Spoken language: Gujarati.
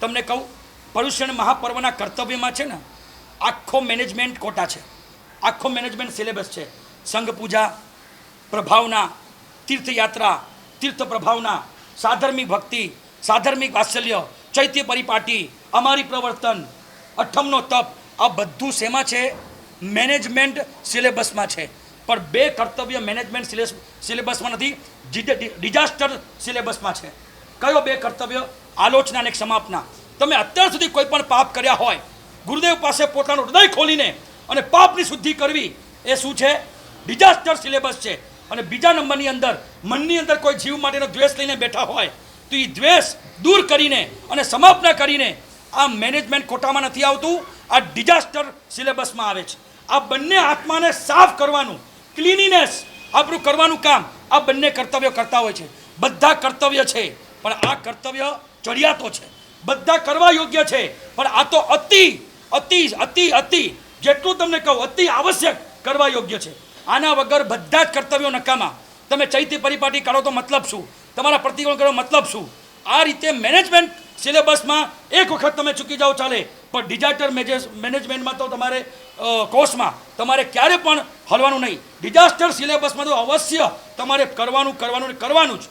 તમને કહું, પર્યુષણ મહાપર્વના કર્તવ્યમાં છે ને આખો મેનેજમેન્ટ કોટા છે, આખો મેનેજમેન્ટ સિલેબસ છે. સંઘ પૂજા, પ્રભાવના, તીર્થયાત્રા, તીર્થ પ્રભાવના, સાધર્મિક ભક્તિ, સાધર્મિક વાત્સલ્ય, ચૈત્ય પરિપાટી, અમારી પ્રવર્તન, અઠમનો તપ, આ બધું શેમાં છે? મેનેજમેન્ટ સિલેબસમાં છે. પણ બે કર્તવ્ય મેનેજમેન્ટ સિલેબસમાં નથી, ડિઝાસ્ટર સિલેબસમાં છે. કયો બે કર્તવ્ય? આલોચના અને ક્ષમાપના. તમે અત્યાર સુધી કોઈ પણ પાપ કર્યા હોય, ગુરુદેવ પાસે પોતાનું હૃદય ખોલીને અને પાપની શુદ્ધિ કરવી, એ શું છે? ડિઝાસ્ટર સિલેબસ છે. અને બીજા નંબરની અંદર મનની અંદર કોઈ જીવ માટેનો દ્વેષ લઈને બેઠા હોય તો એ દ્વેષ દૂર કરીને અને સમાપના કરીને આ મેનેજમેન્ટ કોટામાં નથી આવતું, આ ડિઝાસ્ટર સિલેબસમાં આવે છે. આ બંને આત્માને સાફ કરવાનું, ક્લીનીનેસ આપણું કરવાનું કામ આ બંને કર્તવ્યો કરતા હોય છે. બધા કર્તવ્ય છે પણ આ કર્તવ્ય ચડિયાતો છે, બધા કરવા યોગ્ય છે પણ આ તો અતિ અતિ અતિ અતિ જેટલું તમને કહું અતિ આવશ્યક કરવા યોગ્ય છે. આના વગર બધા જ કર્તવ્યો નકામા. તમે ચૈત્ય પરિપાટી કરો તો મતલબ શું? તમારા પ્રતિકોણ કરો મતલબ શું? આ રીતે મેનેજમેન્ટ સિલેબસમાં એક વખત તમે ચૂકી જાઓ ચાલે, પણ ડિઝાસ્ટર મેનેજમેન્ટમાં તો તમારે કોર્સમાં તમારે ક્યારે પણ હલવાનું નહીં. ડિઝાસ્ટર સિલેબસમાં તો અવશ્ય તમારે કરવાનું જ.